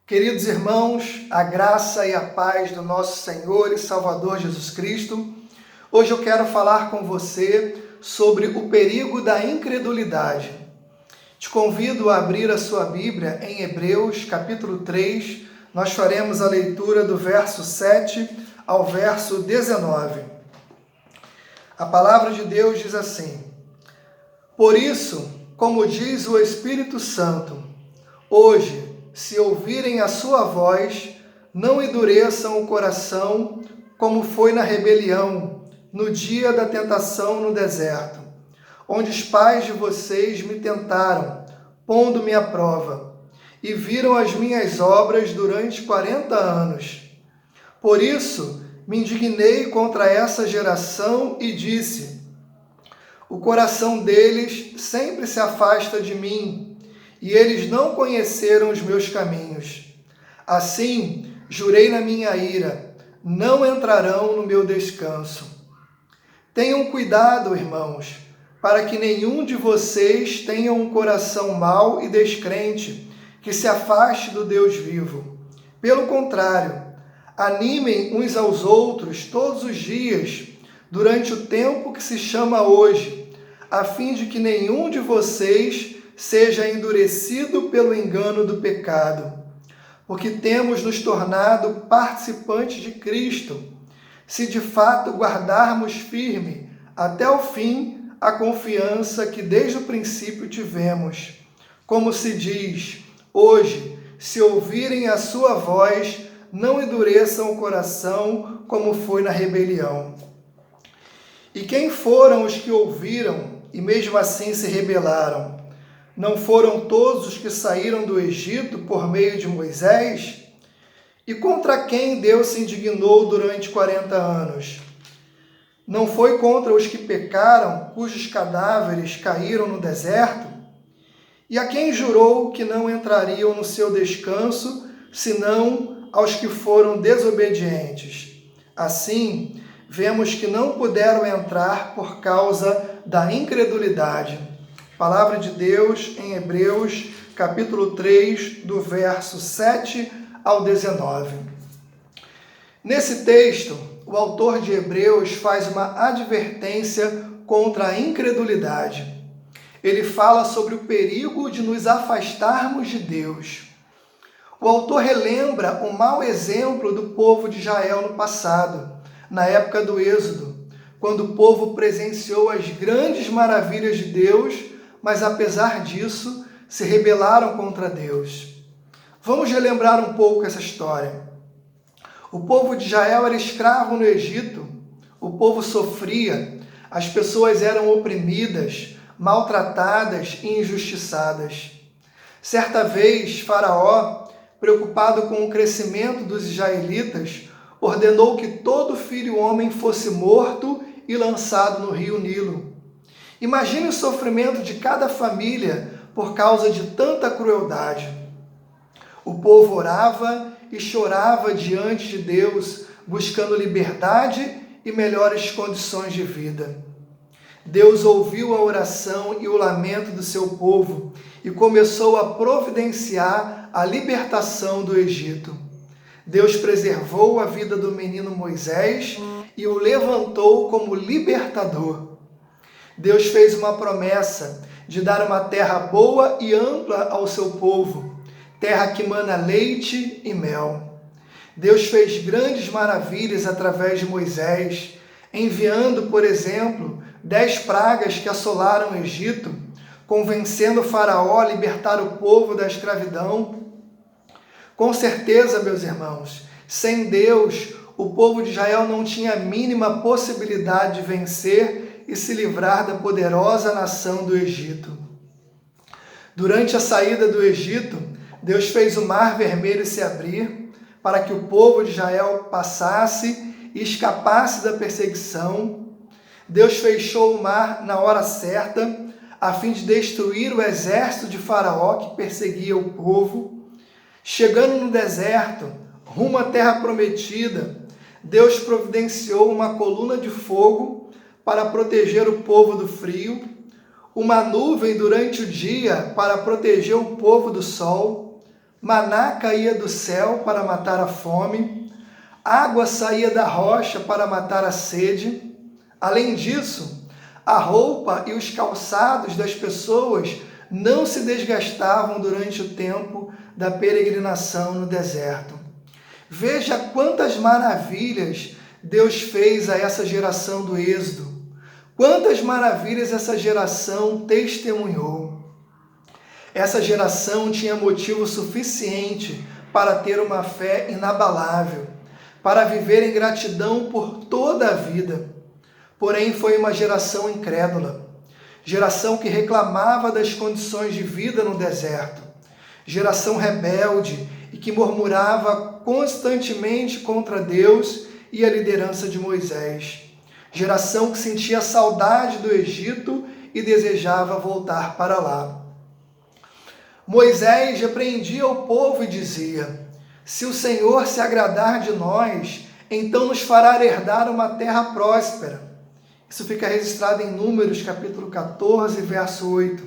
Queridos irmãos, a graça e a paz do nosso Senhor e Salvador Jesus Cristo. Hoje eu quero falar com você sobre o perigo da incredulidade. Te convido a abrir a sua Bíblia em Hebreus, capítulo 3. Nós faremos a leitura do verso 7 ao verso 19. A palavra de Deus diz assim: Por isso, como diz o Espírito Santo, hoje, se ouvirem a sua voz, não endureçam o coração, como foi na rebelião, no dia da tentação no deserto, onde os pais de vocês me tentaram, pondo-me à prova, e viram as minhas obras durante 40 anos. Por isso, me indignei contra essa geração e disse: o coração deles sempre se afasta de mim, e eles não conheceram os meus caminhos. Assim, jurei na minha ira, não entrarão no meu descanso. Tenham cuidado, irmãos, para que nenhum de vocês tenha um coração mau e descrente, que se afaste do Deus vivo. Pelo contrário, animem uns aos outros todos os dias, durante o tempo que se chama hoje, a fim de que nenhum de vocês seja endurecido pelo engano do pecado, porque temos nos tornado participantes de Cristo, se de fato guardarmos firme até o fim a confiança que desde o princípio tivemos. Como se diz, hoje, se ouvirem a sua voz, não endureçam o coração como foi na rebelião. E quem foram os que ouviram e mesmo assim se rebelaram? Não foram todos os que saíram do Egito por meio de Moisés? E contra quem Deus se indignou durante 40 anos? Não foi contra os que pecaram, cujos cadáveres caíram no deserto? E a quem jurou que não entrariam no seu descanso, senão aos que foram desobedientes? Assim, vemos que não puderam entrar por causa da incredulidade. Palavra de Deus em Hebreus, capítulo 3, do verso 7 ao 19. Nesse texto, o autor de Hebreus faz uma advertência contra a incredulidade. Ele fala sobre o perigo de nos afastarmos de Deus. O autor relembra o mau exemplo do povo de Israel no passado, na época do Êxodo, quando o povo presenciou as grandes maravilhas de Deus, mas apesar disso, se rebelaram contra Deus. Vamos relembrar um pouco essa história. O povo de Israel era escravo no Egito, o povo sofria, as pessoas eram oprimidas, maltratadas e injustiçadas. Certa vez, Faraó, preocupado com o crescimento dos israelitas, ordenou que todo filho homem fosse morto e lançado no rio Nilo. Imagine o sofrimento de cada família por causa de tanta crueldade. O povo orava e chorava diante de Deus, buscando liberdade e melhores condições de vida. Deus ouviu a oração e o lamento do seu povo e começou a providenciar a libertação do Egito. Deus preservou a vida do menino Moisés e o levantou como libertador. Deus fez uma promessa de dar uma terra boa e ampla ao seu povo, terra que mana leite e mel. Deus fez grandes maravilhas através de Moisés, enviando, por exemplo, 10 pragas que assolaram o Egito, convencendo Faraó a libertar o povo da escravidão. Com certeza, meus irmãos, sem Deus, o povo de Israel não tinha a mínima possibilidade de vencer e se livrar da poderosa nação do Egito. Durante a saída do Egito, Deus fez o Mar Vermelho se abrir para que o povo de Israel passasse e escapasse da perseguição. Deus fechou o mar na hora certa, a fim de destruir o exército de Faraó que perseguia o povo. Chegando no deserto, rumo à terra prometida, Deus providenciou uma coluna de fogo para proteger o povo do frio, uma nuvem durante o dia para proteger o povo do sol, maná caía do céu para matar a fome, água saía da rocha para matar a sede. Além disso, a roupa e os calçados das pessoas não se desgastavam durante o tempo da peregrinação no deserto. Veja quantas maravilhas Deus fez a essa geração do Êxodo. Quantas maravilhas essa geração testemunhou. Essa geração tinha motivo suficiente para ter uma fé inabalável, para viver em gratidão por toda a vida. Porém, foi uma geração incrédula, geração que reclamava das condições de vida no deserto, geração rebelde e que murmurava constantemente contra Deus e a liderança de Moisés, geração que sentia saudade do Egito e desejava voltar para lá. Moisés repreendia o povo e dizia: se o Senhor se agradar de nós, então nos fará herdar uma terra próspera. Isso fica registrado em Números, capítulo 14, verso 8.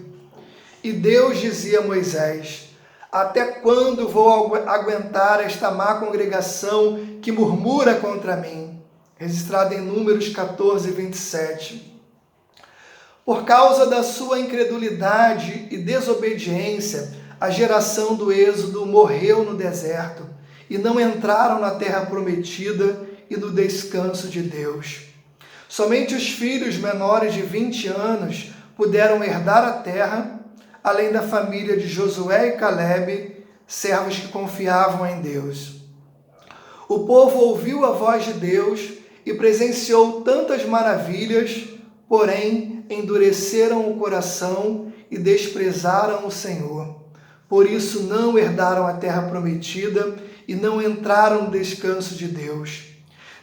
E Deus dizia a Moisés: até quando vou aguentar esta má congregação que murmura contra mim? Registrado em Números 14, 27. Por causa da sua incredulidade e desobediência, a geração do Êxodo morreu no deserto e não entraram na terra prometida e no descanso de Deus. Somente os filhos menores de 20 anos puderam herdar a terra, além da família de Josué e Calebe, servos que confiavam em Deus. O povo ouviu a voz de Deus e presenciou tantas maravilhas, porém endureceram o coração e desprezaram o Senhor. Por isso não herdaram a terra prometida e não entraram no descanso de Deus.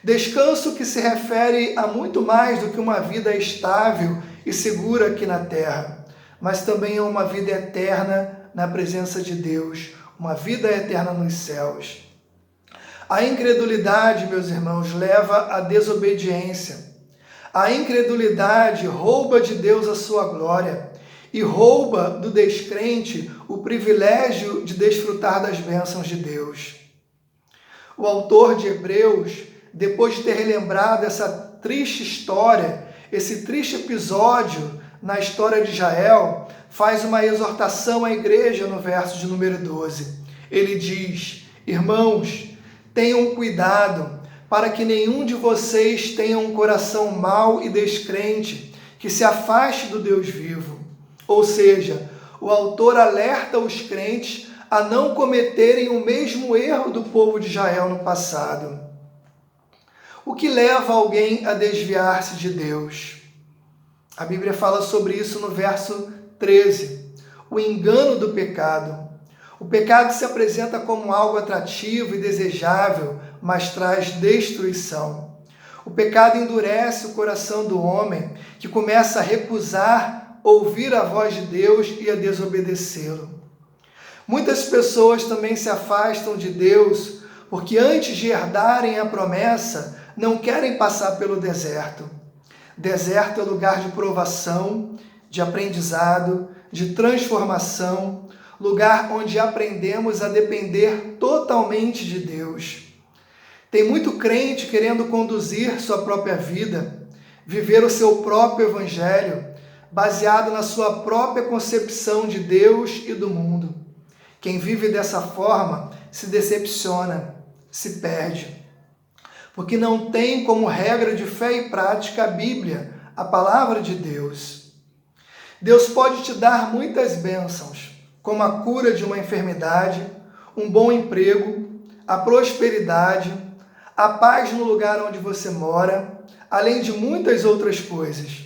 Descanso que se refere a muito mais do que uma vida estável e segura aqui na terra, mas também a uma vida eterna na presença de Deus, uma vida eterna nos céus. A incredulidade, meus irmãos, leva à desobediência. A incredulidade rouba de Deus a sua glória e rouba do descrente o privilégio de desfrutar das bênçãos de Deus. O autor de Hebreus, depois de ter relembrado essa triste história, esse triste episódio na história de Israel, faz uma exortação à igreja no verso de número 12. Ele diz: irmãos, tenham cuidado para que nenhum de vocês tenha um coração mau e descrente, que se afaste do Deus vivo. Ou seja, o autor alerta os crentes a não cometerem o mesmo erro do povo de Israel no passado. O que leva alguém a desviar-se de Deus? A Bíblia fala sobre isso no verso 13. O engano do pecado. O pecado se apresenta como algo atrativo e desejável, mas traz destruição. O pecado endurece o coração do homem, que começa a recusar ouvir a voz de Deus e a desobedecê-lo. Muitas pessoas também se afastam de Deus, porque antes de herdarem a promessa, não querem passar pelo deserto. Deserto é lugar de provação, de aprendizado, de transformação, lugar onde aprendemos a depender totalmente de Deus. Tem muito crente querendo conduzir sua própria vida, viver o seu próprio evangelho, baseado na sua própria concepção de Deus e do mundo. Quem vive dessa forma se decepciona, se perde, porque não tem como regra de fé e prática a Bíblia, a palavra de Deus. Deus pode te dar muitas bênçãos, como a cura de uma enfermidade, um bom emprego, a prosperidade, a paz no lugar onde você mora, além de muitas outras coisas.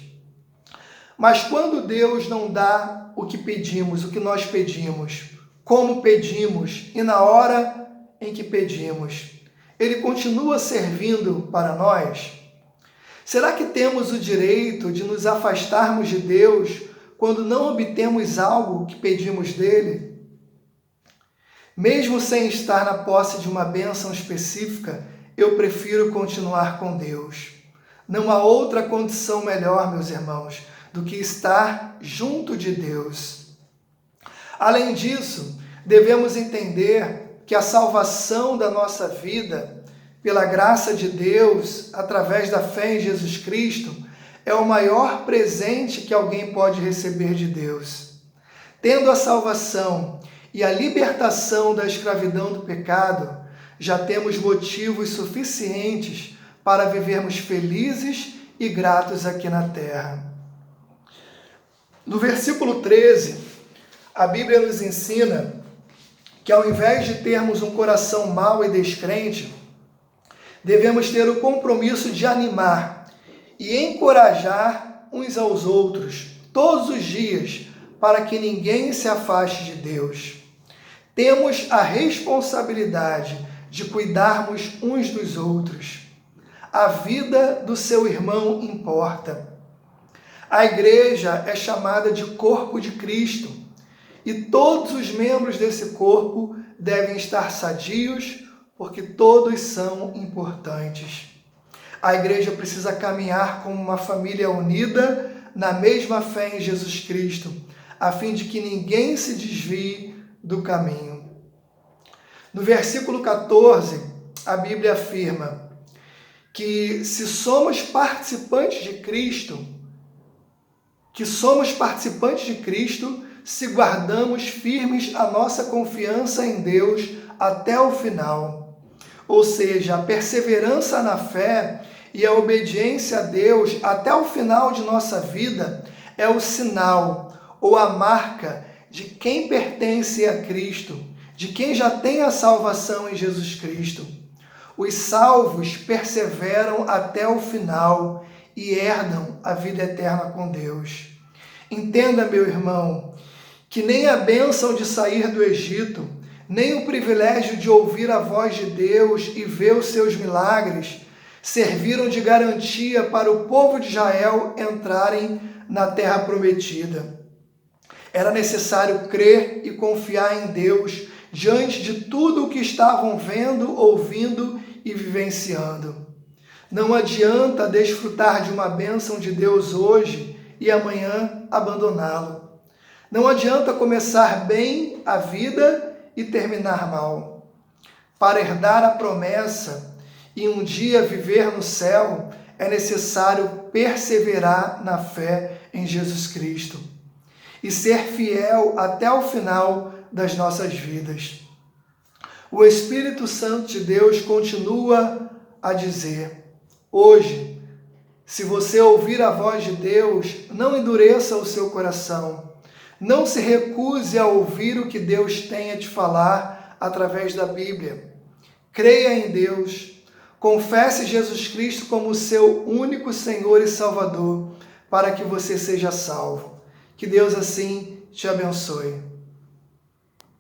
Mas quando Deus não dá o que pedimos, o que nós pedimos, como pedimos e na hora em que pedimos, Ele continua servindo para nós? Será que temos o direito de nos afastarmos de Deus quando não obtemos algo que pedimos dele? Mesmo sem estar na posse de uma bênção específica, eu prefiro continuar com Deus. Não há outra condição melhor, meus irmãos, do que estar junto de Deus. Além disso, devemos entender que a salvação da nossa vida, pela graça de Deus, através da fé em Jesus Cristo, é o maior presente que alguém pode receber de Deus. Tendo a salvação e a libertação da escravidão do pecado, já temos motivos suficientes para vivermos felizes e gratos aqui na terra. No versículo 13, a Bíblia nos ensina que ao invés de termos um coração mau e descrente, devemos ter o compromisso de animar e encorajar uns aos outros todos os dias para que ninguém se afaste de Deus. Temos a responsabilidade de cuidarmos uns dos outros. A vida do seu irmão importa. A igreja é chamada de corpo de Cristo e todos os membros desse corpo devem estar sadios, porque todos são importantes. A igreja precisa caminhar como uma família unida na mesma fé em Jesus Cristo, a fim de que ninguém se desvie do caminho. No versículo 14, a Bíblia afirma que se somos participantes de Cristo, se guardamos firmes a nossa confiança em Deus até o final. Ou seja, a perseverança na fé e a obediência a Deus até o final de nossa vida é o sinal ou a marca de quem pertence a Cristo, de quem já tem a salvação em Jesus Cristo. Os salvos perseveram até o final e herdam a vida eterna com Deus. Entenda, meu irmão, que nem a bênção de sair do Egito, nem o privilégio de ouvir a voz de Deus e ver os seus milagres serviram de garantia para o povo de Israel entrarem na terra prometida. Era necessário crer e confiar em Deus diante de tudo o que estavam vendo, ouvindo e vivenciando. Não adianta desfrutar de uma bênção de Deus hoje e amanhã abandoná-lo. Não adianta começar bem a vida e terminar mal. Para herdar a promessa e um dia viver no céu, é necessário perseverar na fé em Jesus Cristo e ser fiel até o final das nossas vidas. O Espírito Santo de Deus continua a dizer: hoje, se você ouvir a voz de Deus, não endureça o seu coração. Não se recuse a ouvir o que Deus tem a te falar através da Bíblia. Creia em Deus. Confesse Jesus Cristo como seu único Senhor e Salvador, para que você seja salvo. Que Deus assim te abençoe.